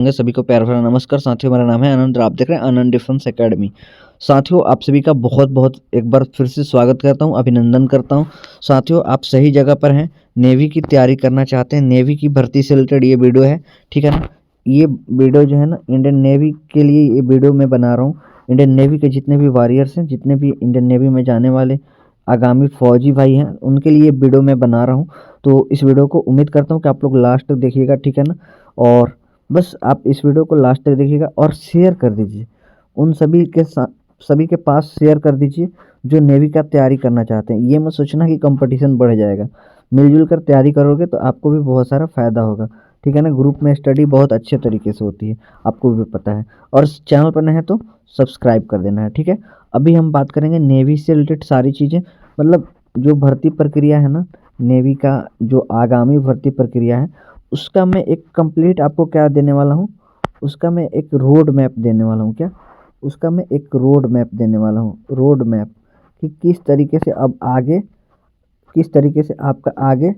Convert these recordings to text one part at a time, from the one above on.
सभी को प्यार भरा नमस्कार साथियों, मेरा नाम है आनंद और आप देख रहे हैं आनंद डिफेंस एकेडमी। साथियों, आप सभी का बहुत बहुत एक बार फिर से स्वागत करता हूं, अभिनंदन करता हूं। साथियों, आप सही जगह पर हैं। नेवी की तैयारी करना चाहते हैं, नेवी की भर्ती से रिलेटेड ये वीडियो है, ठीक है ना। ये वीडियो जो है ना, इंडियन नेवी के लिए ये वीडियो मैं बना रहा हूँ। इंडियन नेवी के जितने भी वॉरियर्स हैं, जितने भी इंडियन नेवी में जाने वाले आगामी फौजी भाई हैं, उनके लिए वीडियो मैं बना रहा हूँ। तो इस वीडियो को उम्मीद करता हूँ कि आप लोग लास्ट तक देखिएगा, ठीक है ना। और बस आप इस वीडियो को लास्ट तक देखिएगा और शेयर कर दीजिए उन सभी के पास शेयर कर दीजिए जो नेवी का तैयारी करना चाहते हैं। ये मत सोचना कि कंपटीशन बढ़ जाएगा। मिलजुल कर तैयारी करोगे तो आपको भी बहुत सारा फ़ायदा होगा, ठीक है ना। ग्रुप में स्टडी बहुत अच्छे तरीके से होती है, आपको भी पता है। और चैनल पर नए हैं तो सब्सक्राइब कर देना है, ठीक है। अभी हम बात करेंगे नेवी से रिलेटेड सारी चीज़ें, मतलब जो भर्ती प्रक्रिया है ना, नेवी का जो आगामी भर्ती प्रक्रिया है, उसका मैं एक कंप्लीट आपको क्या देने वाला हूँ, उसका मैं एक रोड मैप देने वाला हूँ। क्या? उसका मैं एक रोड मैप देने वाला हूँ, रोड मैप, कि किस तरीके से अब आगे, किस तरीके से आपका आगे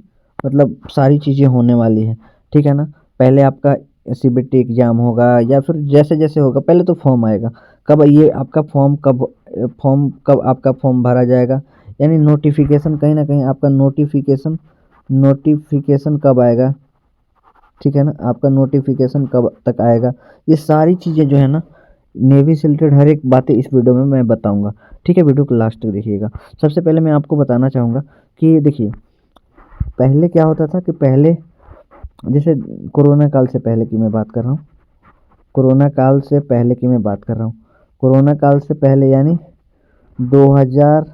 मतलब सारी चीज़ें होने वाली हैं, ठीक है ना। पहले आपका सीबीटी एग्ज़ाम होगा या फिर जैसे जैसे होगा, पहले तो फॉर्म आएगा। कब ये आपका फॉर्म कब आपका फॉर्म भरा जाएगा, यानी नोटिफिकेशन, कहीं ना कहीं आपका नोटिफिकेशन नोटिफिकेशन कब आएगा, ठीक है ना। आपका नोटिफिकेशन कब तक आएगा, ये सारी चीज़ें जो है ना, नेवी से रिलेटेड हर एक बातें इस वीडियो में मैं बताऊंगा, ठीक है। वीडियो को लास्ट तक देखिएगा। सबसे पहले मैं आपको बताना चाहूँगा कि देखिए, पहले क्या होता था कि पहले जैसे कोरोना काल से पहले की मैं बात कर रहा हूँ, कोरोना काल से पहले की मैं बात कर रहा हूँ। कोरोना काल से पहले यानी 2000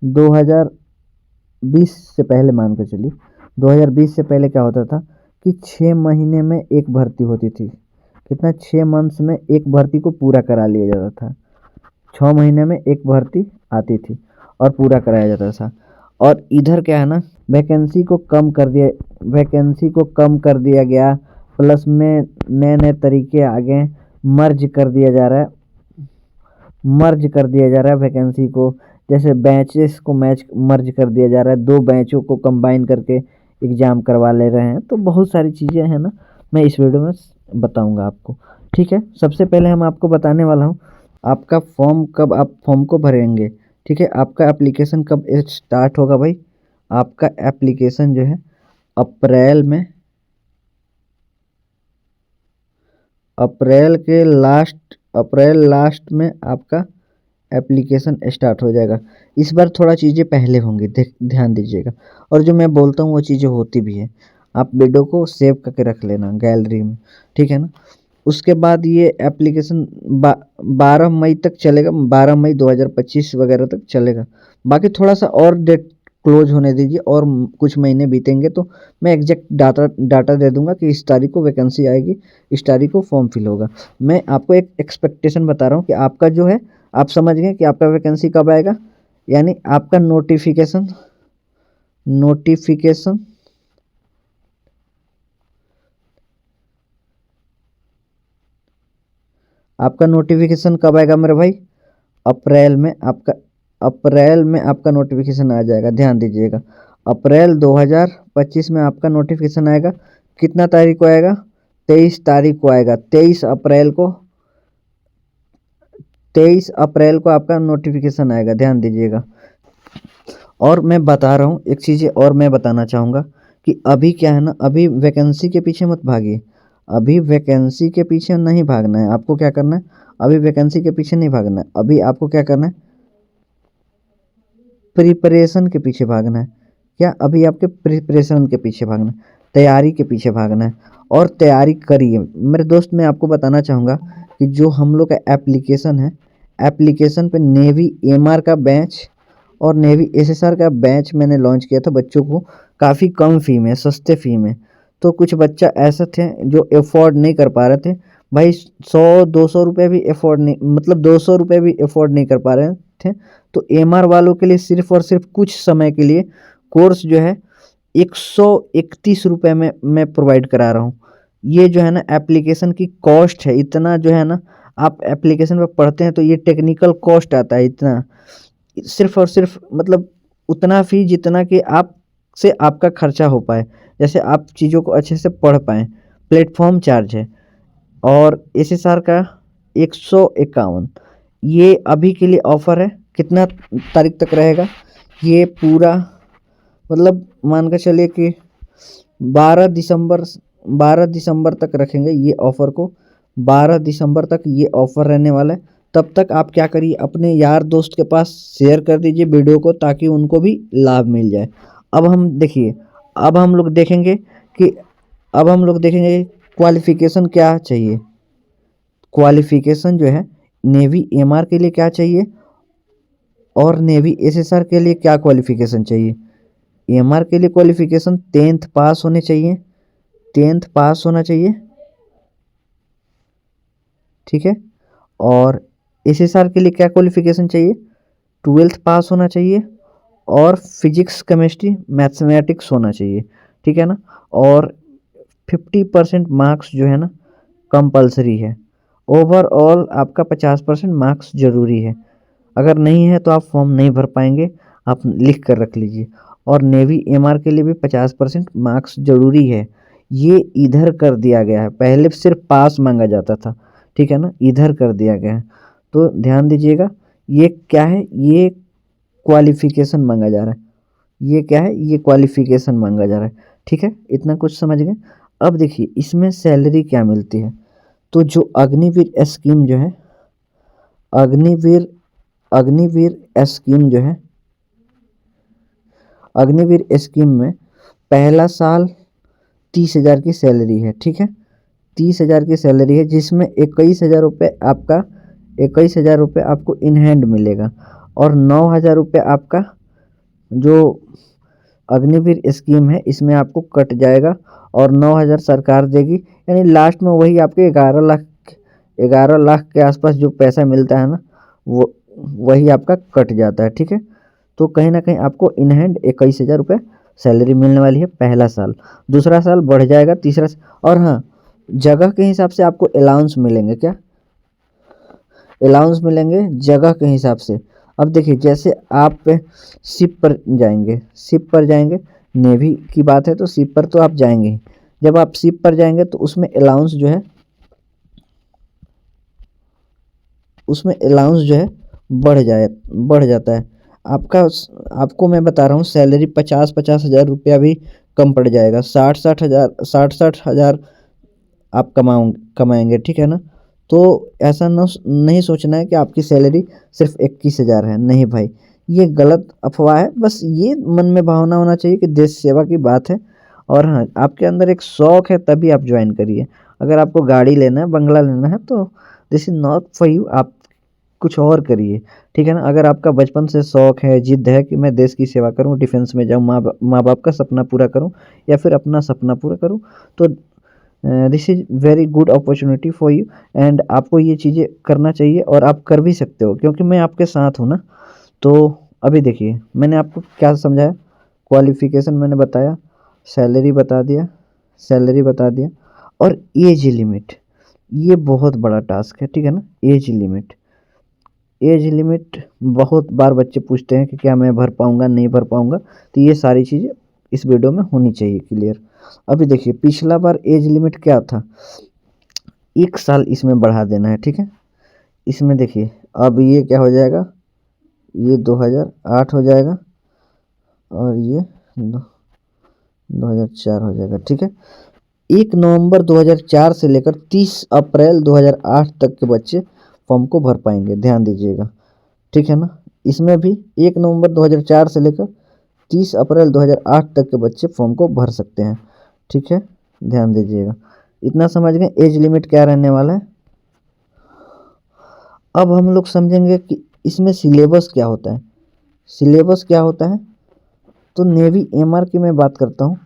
2020 से पहले मान कर चलिए, 2020 से पहले क्या होता था कि 6 महीने में एक भर्ती होती थी। कितना? 6 मंथ्स में एक भर्ती को पूरा करा लिया जाता था। 6 महीने में एक भर्ती आती थी और पूरा कराया जाता था। और इधर क्या है ना, वैकेंसी को कम कर दिया गया, प्लस में नए नए तरीके आ गए, मर्ज कर दिया जा रहा है वैकेंसी को। जैसे बैचेस को मर्ज कर दिया जा रहा है, 2 बैचों को कंबाइन करके एग्ज़ाम करवा ले रहे हैं। तो बहुत सारी चीज़ें हैं ना, मैं इस वीडियो में बताऊंगा आपको, ठीक है। सबसे पहले हम आपको बताने वाला हूँ आपका फॉर्म कब, आप फॉर्म को भरेंगे, ठीक है। आपका एप्लीकेशन कब स्टार्ट होगा भाई? आपका एप्लीकेशन जो है अप्रैल में, अप्रैल लास्ट में आपका एप्लीकेशन स्टार्ट हो जाएगा। इस बार थोड़ा चीज़ें पहले होंगी, ध्यान दीजिएगा। और जो मैं बोलता हूँ वो चीज़ें होती भी हैं। आप वीडियो को सेव करके रख लेना गैलरी में, ठीक है ना। उसके बाद ये एप्लीकेशन 12 मई तक चलेगा, 12 मई 2025 वगैरह तक चलेगा। बाकी थोड़ा सा और डेट क्लोज होने दीजिए, और कुछ महीने बीतेंगे तो मैं एग्जैक्ट डाटा दे दूंगा कि इस तारीख को वैकेंसी आएगी, इस तारीख को फॉर्म फिल होगा। मैं आपको एक एक्सपेक्टेशन बता रहा हूँ कि आपका जो है, आप समझ गए कि आपका वैकेंसी कब आएगा, यानी आपका नोटिफिकेशन नोटिफिकेशन आपका नोटिफिकेशन कब आएगा मेरे भाई? अप्रैल में आपका नोटिफिकेशन आ जाएगा, ध्यान दीजिएगा। अप्रैल 2025 में आपका नोटिफिकेशन आएगा। कितना तारीख को आएगा? 23 तारीख को आएगा। 23 अप्रैल को आपका नोटिफिकेशन आएगा, ध्यान दीजिएगा। और मैं बता रहा हूँ एक चीज़ें और मैं बताना चाहूँगा कि अभी क्या है ना, अभी वैकेंसी के पीछे मत भागिए। अभी वैकेंसी के पीछे नहीं भागना है आपको। क्या करना है? अभी वैकेंसी के पीछे नहीं भागना है। अभी आपको क्या करना है? प्रिपरेशन के पीछे भागना है। क्या? अभी आपके प्रिपरेशन के पीछे भागना है, तैयारी के पीछे भागना है। और तैयारी करिए मेरे दोस्त। मैं आपको बताना चाहूँगा कि जो हम लोग का एप्लीकेशन है, एप्लीकेशन पे नेवी एमआर का बैच और नेवी एसएसआर का बैच मैंने लॉन्च किया था बच्चों को, काफ़ी कम फ़ी में, सस्ते फ़ी में। तो कुछ बच्चा ऐसे थे जो अफोर्ड नहीं कर पा रहे थे भाई, 100-200 रुपये भी अफोर्ड नहीं, मतलब 200 रुपये भी अफोर्ड नहीं कर पा रहे थे। तो एमआर वालों के लिए सिर्फ और सिर्फ कुछ समय के लिए कोर्स जो है 131 रुपये में मैं प्रोवाइड करा रहा हूँ। ये जो है ना एप्लीकेशन की कॉस्ट है, इतना जो है ना, आप एप्लीकेशन पर पढ़ते हैं तो ये टेक्निकल कॉस्ट आता है इतना, सिर्फ और सिर्फ मतलब उतना फ़ी जितना कि आप से आपका खर्चा हो पाए, जैसे आप चीज़ों को अच्छे से पढ़ पाएँ। प्लेटफॉर्म चार्ज है और एसएसआर का 151। ये अभी के लिए ऑफ़र है, कितना तारीख तक रहेगा ये पूरा, मतलब मान के चलिए कि 12 दिसंबर तक रखेंगे ये ऑफ़र को। 12 दिसंबर तक ये ऑफ़र रहने वाला है। तब तक आप क्या करिए, अपने यार दोस्त के पास शेयर कर दीजिए वीडियो को, ताकि उनको भी लाभ मिल जाए। अब हम देखिए, अब हम लोग देखेंगे कि अब हम लोग देखेंगे क्वालिफ़िकेशन क्या चाहिए। क्वालिफ़िकेशन जो है नेवी एमआर के लिए क्या चाहिए और नेवी एसएसआर के लिए क्या क्वालिफ़िकेशन चाहिए। एमआर के लिए क्वालिफ़िकेशन 10th पास होने चाहिए, 10th पास होना चाहिए, ठीक है। और एसएसआर के लिए क्या क्वालिफ़िकेशन चाहिए, 12th पास होना चाहिए और फिजिक्स केमिस्ट्री मैथमेटिक्स होना चाहिए, ठीक है ना। और 50% मार्क्स जो है ना कंपलसरी है। ओवरऑल आपका 50% मार्क्स ज़रूरी है। अगर नहीं है तो आप फॉर्म नहीं भर पाएंगे, आप लिख कर रख लीजिए। और नेवी एमआर के लिए भी 50% मार्क्स ज़रूरी है। ये इधर कर दिया गया है, पहले सिर्फ पास मांगा जाता था, ठीक है ना, इधर कर दिया गया है। तो ध्यान दीजिएगा, ये क्या है, ये क्वालिफ़िकेशन मांगा जा रहा है। ये क्या है, ये क्वालिफ़िकेशन मांगा जा रहा है, ठीक है। इतना कुछ समझ गए। अब देखिए इसमें सैलरी क्या मिलती है। तो जो अग्निवीर स्कीम जो है, अग्निवीर स्कीम जो है, अग्निवीर स्कीम में पहला साल 30,000 की सैलरी है, ठीक है। 30,000 की सैलरी है, जिसमें 21,000 रुपये आपका 21,000 रुपये आपको इन हैंड मिलेगा और 9,000 रुपये आपका जो अग्निवीर स्कीम है इसमें आपको कट जाएगा और 9,000 सरकार देगी। यानी लास्ट में वही आपके 11 लाख के आसपास जो पैसा मिलता है ना, वो वही आपका कट जाता है, ठीक है। तो कहीं ना कहीं आपको इन हैंड 21,000 रुपये सैलरी मिलने वाली है पहला साल। दूसरा साल बढ़ जाएगा, तीसरा और हाँ, जगह के हिसाब से आपको अलाउंस मिलेंगे। क्या अलाउंस मिलेंगे? जगह के हिसाब से। अब देखिए, जैसे आप शिप पर जाएंगे, शिप पर जाएंगे, नेवी की बात है तो शिप पर तो आप जाएंगे ही। जब आप शिप पर जाएंगे तो उसमें अलाउंस जो है, उसमें अलाउंस जो है बढ़ जाता है आपका। आपको मैं बता रहा हूँ, सैलरी 50 हज़ार रुपया भी कम पड़ जाएगा। 60 हज़ार आप कमाएंगे, ठीक है ना। तो ऐसा नहीं सोचना है कि आपकी सैलरी सिर्फ 21,000 है। नहीं भाई, ये गलत अफवाह है। बस ये मन में भावना होना चाहिए कि देश सेवा की बात है। और हाँ, आपके अंदर एक शौक़ है तभी आप ज्वाइन करिए। अगर आपको गाड़ी लेना है, बंगला लेना है, तो this is not for you. आप कुछ और करिए, ठीक है ना। अगर आपका बचपन से शौक़ है, जिद है कि मैं देश की सेवा करूं, डिफेंस में जाऊं, माँ बाप का सपना पूरा करूं या फिर अपना सपना पूरा करूं, तो this is very good opportunity for you. And आपको ये चीज़ें करना चाहिए और आप कर भी सकते हो, क्योंकि मैं आपके साथ हूँ ना। तो अभी देखिए, मैंने आपको क्या समझाया, क्वालिफ़िकेशन मैंने बताया, सैलरी बता दिया और एज लिमिट, ये बहुत बड़ा टास्क है, ठीक है ना। एज लिमिट बहुत बार बच्चे पूछते हैं कि क्या मैं भर पाऊँगा, नहीं भर पाऊँगा। तो ये सारी चीज़ें इस वीडियो में होनी चाहिए क्लियर। अभी देखिए, पिछला बार एज लिमिट क्या था, 1 साल इसमें बढ़ा देना है, ठीक है। इसमें देखिए, अब ये क्या हो जाएगा, ये 2008 हो जाएगा और ये 2004 हो जाएगा, ठीक है। 1 नवंबर 2004 से लेकर 30 अप्रैल 2008 तक के बच्चे फॉर्म को भर पाएंगे, ध्यान दीजिएगा, ठीक है ना। इसमें भी 1 नवंबर 2004 से लेकर 30 अप्रैल 2008 तक के बच्चे फॉर्म को भर सकते हैं, ठीक है। ध्यान दीजिएगा, इतना समझ गए एज लिमिट क्या रहने वाला है। अब हम लोग समझेंगे कि इसमें सिलेबस क्या होता है। सिलेबस क्या होता है, तो नेवी एमआर की मैं बात करता हूँ।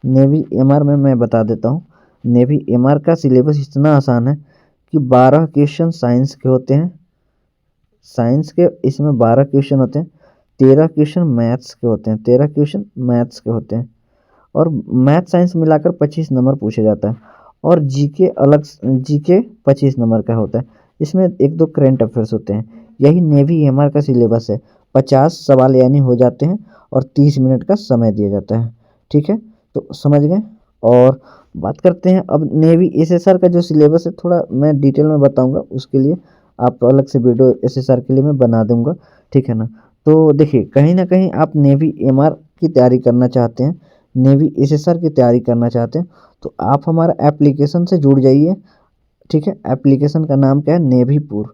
नेवी एमआर में मैं बता देता हूँ। नेवी एमआर का सिलेबस इतना आसान है कि 12 क्वेश्चन साइंस के होते हैं, साइंस के इसमें 12 क्वेश्चन होते हैं, 13 क्वेश्चन मैथ्स के होते हैं, 13 क्वेश्चन मैथ्स के होते हैं और मैथ साइंस मिलाकर 25 नंबर पूछा जाता है। और जीके अलग, जीके 25 नंबर का होता है। इसमें 1-2 करेंट अफेयर्स होते हैं। यही नेवी एमआर का सिलेबस है। 50 सवाल यानी हो जाते हैं और 30 मिनट का समय दिया जाता है, ठीक है। तो समझ गए। और बात करते हैं अब नेवी एसएसआर का जो सिलेबस है, थोड़ा मैं डिटेल में बताऊंगा, उसके लिए आप अलग से वीडियो एसएसआर के लिए मैं बना दूंगा, ठीक है ना। तो देखिए, कहीं ना कहीं आप नेवी एमआर की तैयारी करना चाहते हैं, नेवी एसएसआर की तैयारी करना चाहते हैं, तो आप हमारा एप्लीकेशन से जुड़ जाइए, ठीक है। एप्लीकेशन का नाम क्या है? नेवीपुर।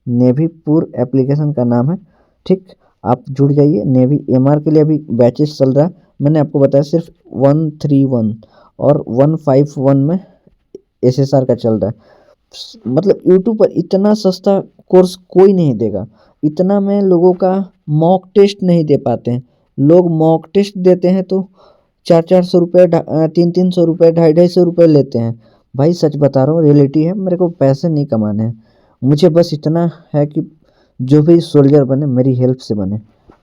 नेवीपुर एप्लीकेशन का नाम है, ठीक। आप जुड़ जाइए। नेवी एमआर के लिए अभी बैचेस चल रहा है, मैंने आपको बताया सिर्फ 131 और 151 में एसएसआर का चल रहा है। मतलब यूट्यूब पर इतना सस्ता कोर्स कोई नहीं देगा, इतना में लोगों का मॉक टेस्ट नहीं दे पाते हैं। लोग मॉक टेस्ट देते हैं तो 400-400 रुपये, 300-300 रुपये, 250-250 रुपये लेते हैं। भाई सच बता रहा हूँ, रियलिटी है, मेरे को पैसे नहीं कमाने हैं, मुझे बस इतना है कि जो भी सोल्जर बने मेरी हेल्प से बने।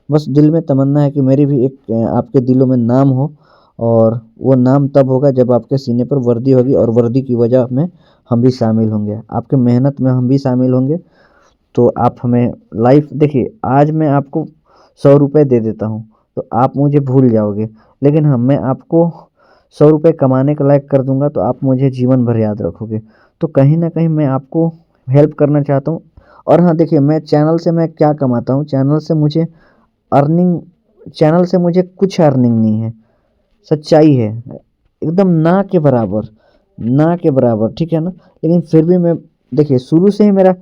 बस दिल में तमन्ना है कि मेरी भी एक आपके दिलों में नाम हो, और वो नाम तब होगा जब आपके सीने पर वर्दी होगी, और वर्दी की वजह में हम भी शामिल होंगे, आपके मेहनत में हम भी शामिल होंगे। तो आप हमें लाइफ देखिए, आज मैं आपको 100 रुपये दे देता हूँ तो आप मुझे भूल जाओगे, लेकिन हाँ, मैं आपको 100 रुपये कमाने के लायक कर दूंगा तो आप मुझे जीवन भर याद रखोगे। तो कहीं ना कहीं मैं आपको हेल्प करना चाहता हूँ। और हाँ देखिए, मैं चैनल से मैं क्या कमाता हूँ, अर्निंग चैनल से मुझे कुछ अर्निंग नहीं है, सच्चाई है, एकदम ना के बराबर, ना के बराबर, ठीक है ना। लेकिन फिर भी मैं, देखिए, शुरू से ही मेरा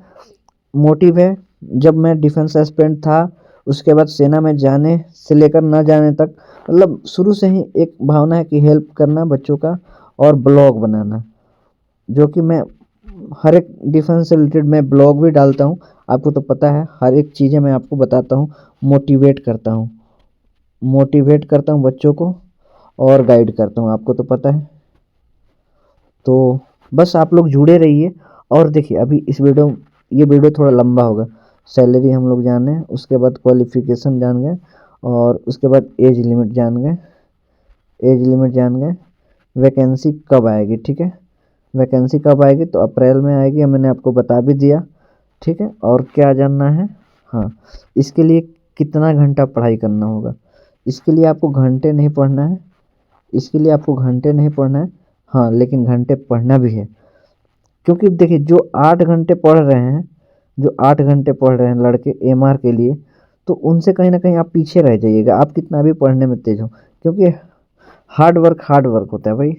मोटिव है, जब मैं डिफेंस एस्पिरेंट था, उसके बाद सेना में जाने से लेकर ना जाने तक, मतलब शुरू से ही एक भावना है कि हेल्प करना बच्चों का, और ब्लॉग बनाना, जो कि मैं हर एक डिफेंस से रिलेटेड मैं ब्लॉग भी डालता हूँ। आपको तो पता है, हर एक चीज़ें मैं आपको बताता हूँ, मोटिवेट करता हूँ, मोटिवेट करता हूँ बच्चों को, और गाइड करता हूँ, आपको तो पता है। तो बस आप लोग जुड़े रहिए। और देखिए, अभी ये वीडियो थोड़ा लंबा होगा। सैलरी हम लोग जाने, उसके बाद क्वालिफिकेशन जान गए, और उसके बाद एज लिमिट जान गए, एज लिमिट जान गए, वैकेंसी कब आएगी, ठीक है। वैकेंसी कब आएगी? तो अप्रैल में आएगी, मैंने आपको बता भी दिया, ठीक है। और क्या जानना है? हाँ, इसके लिए कितना घंटा पढ़ाई करना होगा? इसके लिए आपको घंटे नहीं पढ़ना है, इसके लिए आपको घंटे नहीं पढ़ना है, हाँ, लेकिन घंटे पढ़ना भी है। क्योंकि देखिए, जो 8 घंटे पढ़ रहे हैं, जो 8 घंटे पढ़ रहे हैं लड़के एमआर के लिए, तो उनसे कहीं ना कहीं आप पीछे रह जाइएगा, आप कितना भी पढ़ने में तेज हो, क्योंकि हार्ड वर्क होता है भाई।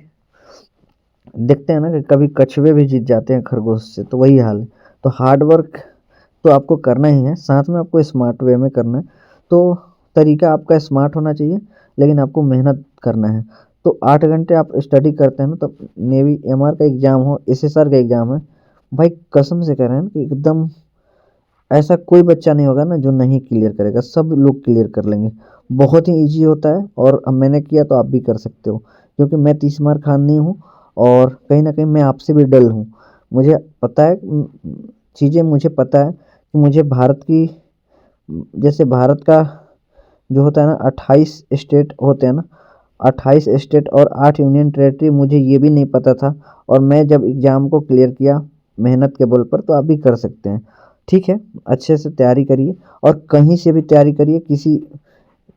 देखते हैं ना कि कभी कछुए भी जीत जाते हैं खरगोश से, तो वही हाल है। तो हार्ड वर्क तो आपको करना ही है, साथ में आपको स्मार्ट वे में करना है। तो तरीका आपका स्मार्ट होना चाहिए, लेकिन आपको मेहनत करना है। तो 8 घंटे आप स्टडी करते हैं ना, तो नेवी एमआर का एग्ज़ाम हो, एसएसआर का एग्ज़ाम है, भाई कसम से कह रहे हैं कि एकदम ऐसा कोई बच्चा नहीं होगा ना जो नहीं क्लियर करेगा, सब लोग क्लियर कर लेंगे। बहुत ही ईजी होता है, और अब मैंने किया तो आप भी कर सकते हो, क्योंकि मैं 30 मार खान नहीं हूँ, और कहीं ना कहीं मैं आपसे भी डल हूँ। मुझे पता है चीज़ें, मुझे पता है कि मुझे भारत की, जैसे भारत का जो होता है ना, 28 स्टेट होते हैं ना, 28 स्टेट और 8 यूनियन टेरेटरी, मुझे ये भी नहीं पता था। और मैं जब एग्ज़ाम को क्लियर किया मेहनत के बल पर, तो आप भी कर सकते हैं, ठीक है। अच्छे से तैयारी करिए, और कहीं से भी तैयारी करिए, किसी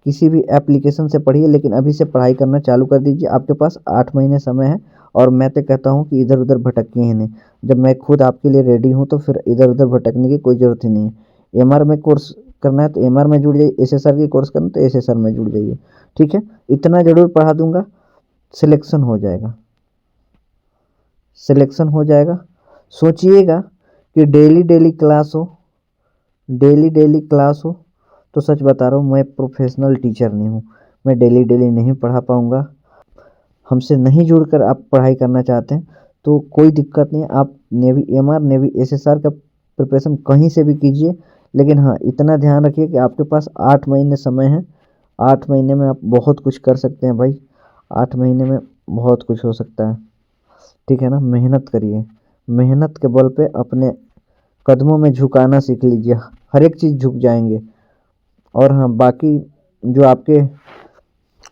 किसी भी एप्लीकेशन से पढ़िए, लेकिन अभी से पढ़ाई करना चालू कर दीजिए, आपके पास 8 महीने समय है। और मैं तो कहता हूँ कि इधर उधर भटकिए ही नहीं, जब मैं खुद आपके लिए रेडी हूँ तो फिर इधर उधर भटकने की कोई ज़रूरत ही नहीं है। एमआर में कोर्स करना है तो एमआर में जुड़ जाइए, एसएसआर की कोर्स करना है तो एसएसआर में जुड़ जाइए, ठीक है। इतना ज़रूर पढ़ा दूंगा, सिलेक्शन हो जाएगा, सिलेक्शन हो जाएगा। सोचिएगा कि डेली डेली क्लास हो, डेली डेली क्लास हो, तो सच बता रहा हूँ, मैं प्रोफेशनल टीचर नहीं हूँ, मैं डेली डेली नहीं पढ़ा पाऊँगा। हमसे नहीं जुड़कर आप पढ़ाई करना चाहते हैं तो कोई दिक्कत नहीं है, आप नेवी एमआर, नेवी एसएसआर का प्रिपरेशन कहीं से भी कीजिए। लेकिन हाँ, इतना ध्यान रखिए कि आपके पास 8 महीने समय है, 8 महीने में आप बहुत कुछ कर सकते हैं भाई, 8 महीने में बहुत कुछ हो सकता है, ठीक है ना। मेहनत करिए, मेहनत के बल पे अपने कदमों में झुकाना सीख लीजिए, हर एक चीज़ झुक जाएंगे। और हाँ, बाकी जो आपके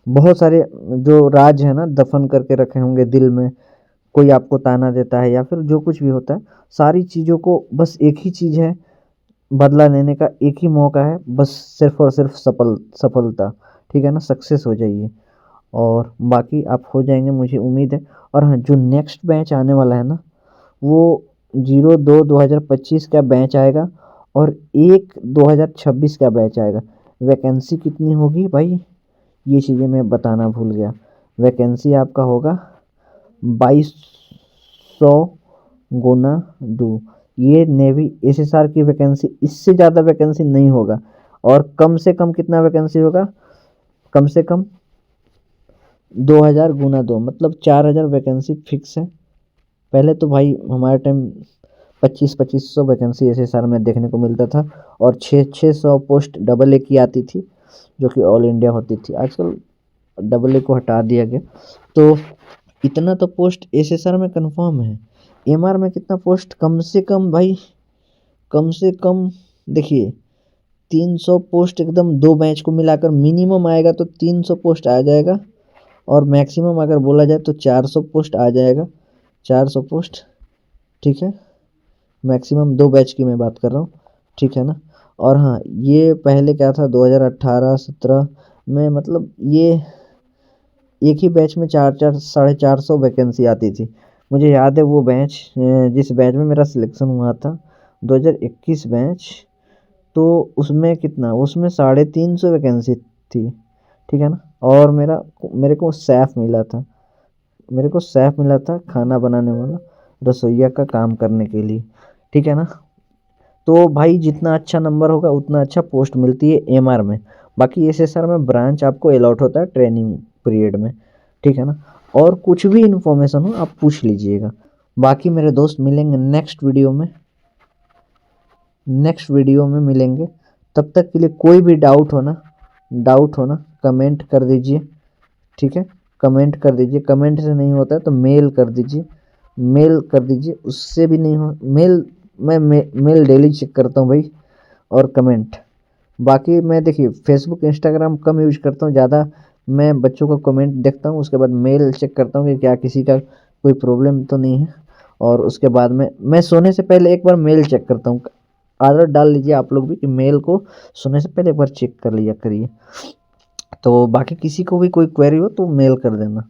बहुत सारे जो राज है ना, दफन करके रखे होंगे दिल में, कोई आपको ताना देता है या फिर जो कुछ भी होता है, सारी चीज़ों को बस एक ही चीज़ है, बदला लेने का एक ही मौका है, बस सिर्फ और सिर्फ सफलता, ठीक है ना, सक्सेस हो जाइए। और बाकी आप हो जाएंगे मुझे उम्मीद है। और हाँ, जो नेक्स्ट बैच आने वाला है ना, वो 02/2025 का बैच आएगा और 1/2026 का बैच आएगा। वैकेंसी कितनी होगी भाई, ये चीज़ें मैं बताना भूल गया। वैकेंसी आपका होगा 2200 गुना 2। ये नेवी एसएसआर की वैकेंसी, इससे ज़्यादा वैकेंसी नहीं होगा। और कम से कम कितना वैकेंसी होगा, कम से कम 2000 गुना 2, मतलब 4000 वैकेंसी फिक्स है। पहले तो भाई हमारे टाइम 2500 वैकेंसी एसएसआर में देखने को मिलता था और 600 पोस्ट AA की आती थी, जो कि ऑल इंडिया होती थी। आजकल AA को हटा दिया गया, तो इतना तो पोस्ट एसएसआर में कंफर्म है। एमआर में कितना पोस्ट, कम से कम भाई, कम से कम देखिए 300 पोस्ट एकदम 2 बैच को मिलाकर मिनिमम आएगा तो 300 पोस्ट आ जाएगा। और मैक्सिमम अगर बोला जाए तो 400 पोस्ट आ जाएगा, 400 पोस्ट, ठीक है। मैक्सिमम 2 बैच की मैं बात कर रहा हूँ, ठीक है ना। और हाँ, ये पहले क्या था 2018-17 में, मतलब ये एक ही बैच में 400-450 वैकेंसी आती थी। मुझे याद है वो बैच, जिस बैच में मेरा सिलेक्शन हुआ था 2021 बैच, तो उसमें कितना, उसमें 350 वैकेंसी थी, ठीक है ना। और मेरे को सैफ मिला था, मेरे को सैफ मिला था खाना बनाने वाला, रसोइया का काम करने के लिए, ठीक है ना। तो भाई जितना अच्छा नंबर होगा उतना अच्छा पोस्ट मिलती है एमआर में। बाकी एसएसआर में ब्रांच आपको अलॉट होता है ट्रेनिंग पीरियड में, ठीक है ना। और कुछ भी इन्फॉर्मेशन हो आप पूछ लीजिएगा। बाकी मेरे दोस्त मिलेंगे नेक्स्ट वीडियो में, नेक्स्ट वीडियो में मिलेंगे। तब तक के लिए कोई भी डाउट हो ना कमेंट कर दीजिए, ठीक है। कमेंट कर दीजिए, कमेंट से नहीं होता है तो मेल कर दीजिए, मेल कर दीजिए, उससे भी नहीं हो मेल, मैं मेल डेली चेक करता हूँ भाई, और कमेंट। बाकी मैं देखिए फेसबुक इंस्टाग्राम कम यूज करता हूँ, ज़्यादा मैं बच्चों को कमेंट देखता हूँ, उसके बाद मेल चेक करता हूँ कि क्या किसी का कोई प्रॉब्लम तो नहीं है। और उसके बाद में मैं सोने से पहले एक बार मेल चेक करता हूँ। आदत डाल लीजिए आप लोग भी कि मेल को सोने से पहले एक बार चेक कर लिया करिए। तो बाकी किसी को भी कोई क्वेरी हो तो मेल कर देना।